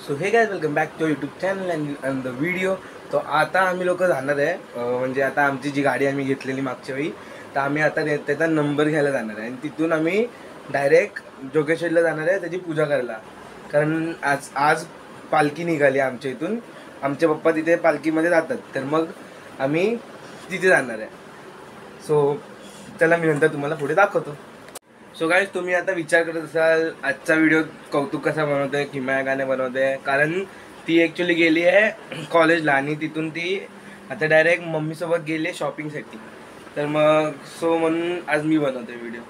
So hey guys welcome back to YouTube channel and the video. तो आता आम्ही लोक जाणार आहे, म्हणजे आता आमची जी गाडी आम्ही घेतलेली मागच्या वेळी, तर आम्ही आता त्याचा नंबर घ्यायला जाणार आहे आणि तिथून आम्ही डायरेक्ट जोगेश्वरीला जाणार आहे त्याची पूजा करायला. कारण आज पालखी निघाली आमच्या इथून, आमचे पप्पा तिथे पालखीमध्ये जातात, तर मग आम्ही तिथे जाणार आहे. सो चला मी नंतर तुम्हाला पुढे दाखवतो. सो गाईज तुम्ही आता विचार करत असाल आजचा व्हिडिओ कौतुक कसा बनवतोय, किमया गाणे बनवते, कारण ती ॲक्च्युली गेली आहे कॉलेजला आणि तिथून ती आता डायरेक्ट मम्मीसोबत गेली आहे शॉपिंगसाठी. तर मग सो म्हणून आज मी बनवतोय व्हिडिओ.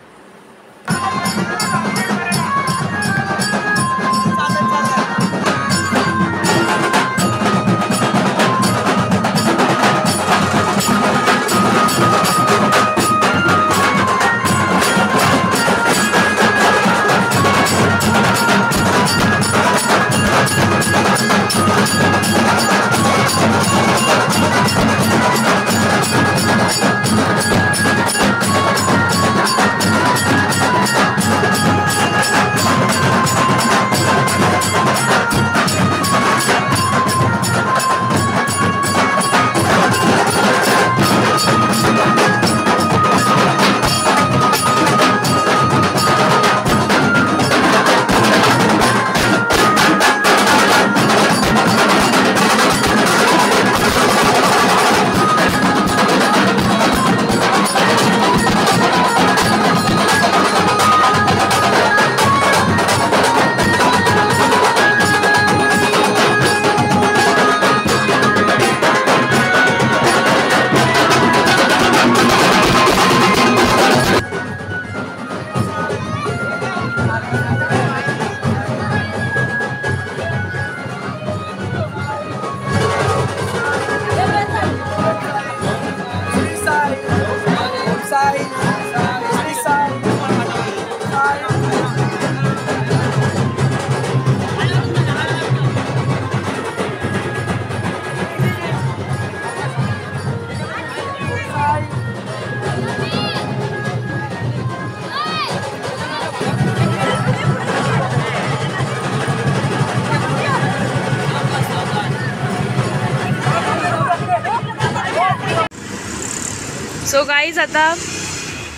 सो गाईज आता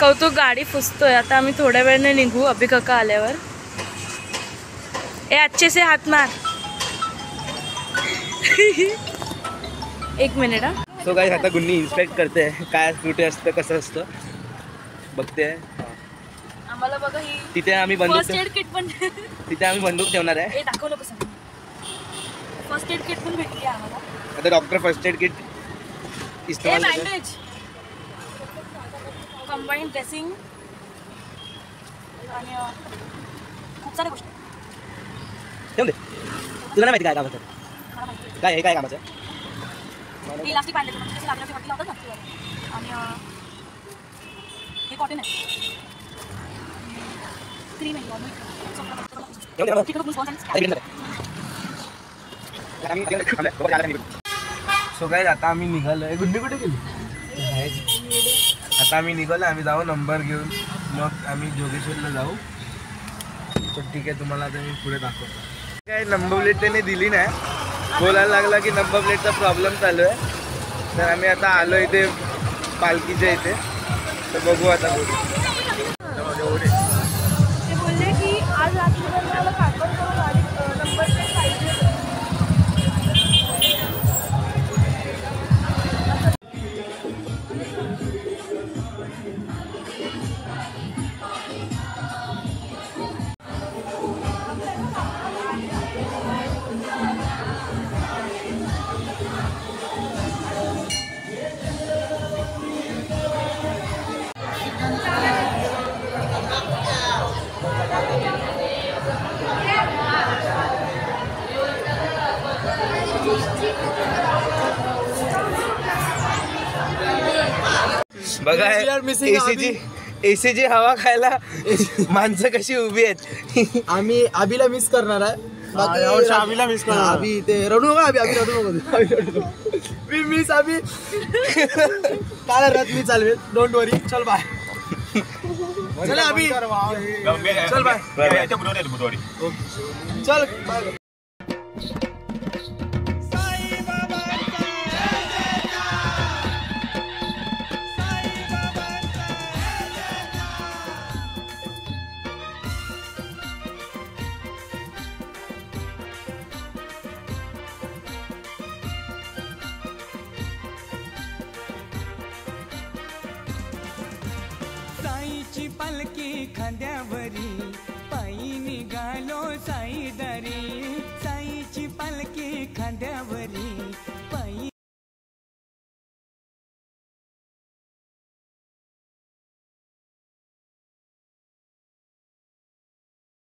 कौतुक गाडी पुसतोय. आता आम्ही थोड्या वेळाने निघू अभि काका आल्यावर. ए अच्छे से हात मार. एक मिनिट हा. सो गाईज आता गुन्नी इन्स्पेक्ट करते काय कुठे असतं कसं असतं बघते. आम्हाला बघा ही तिथे आम्ही बंदूक फर्स्ट एड किट पण तिथे आम्ही बंदूक ठेवणार आहे. हे दाखवलं कसं फर्स्ट एड किट पण भेटली आम्हाला. आता डॉक्टर फर्स्ट एड किट इस्तेमाल करते. बँडेज कंबाईन ड्रेसिंग आणि खूप साऱ्या गोष्टी. ठेवून दे. तुला नाही माहिती काय कामाचं काय हे काय कामाचं इलास्टिक बांधले म्हणजे लागल्याची वाटी लावतात ना. आणि हे कॉटन आहे, क्रीम आहे. सो गाईज आता आम्ही निघालोय. गुड्डी कुठे गेली? आता आम्ही निघालो, आम्ही जाऊ नंबर घेऊन, मग आम्ही जोगेश्वरीला जाऊ. तर ठीक आहे, तुम्हाला आता मी पुढे दाखवतो. काय नंबर प्लेट त्याने दिली नाही, बोलायला लागला की नंबर प्लेटचा प्रॉब्लेम चालू आहे. तर आम्ही आता आलो इथे पालखीच्या इथे, तर बघू आता पुढे. ते बोलले की आज रात्री मला कागद करून गाडी नंबर प्लेट पाहिजे. बघा एसीची हवा खायला माणसं कशी उभी आहेत. आम्ही आबीला मिस करणार आहे. आबीला मिस करणार. आबी ते रडू नका. आबी रडू नको. मी मिस आबी काल रात मी चालवेल. डोंट वरी. चल बाय. चला अभी चल बाय चल बाय. साईची पालखी खांद्यावरी पायी निघालो साई दारी साईची पालखी खांद्यावरी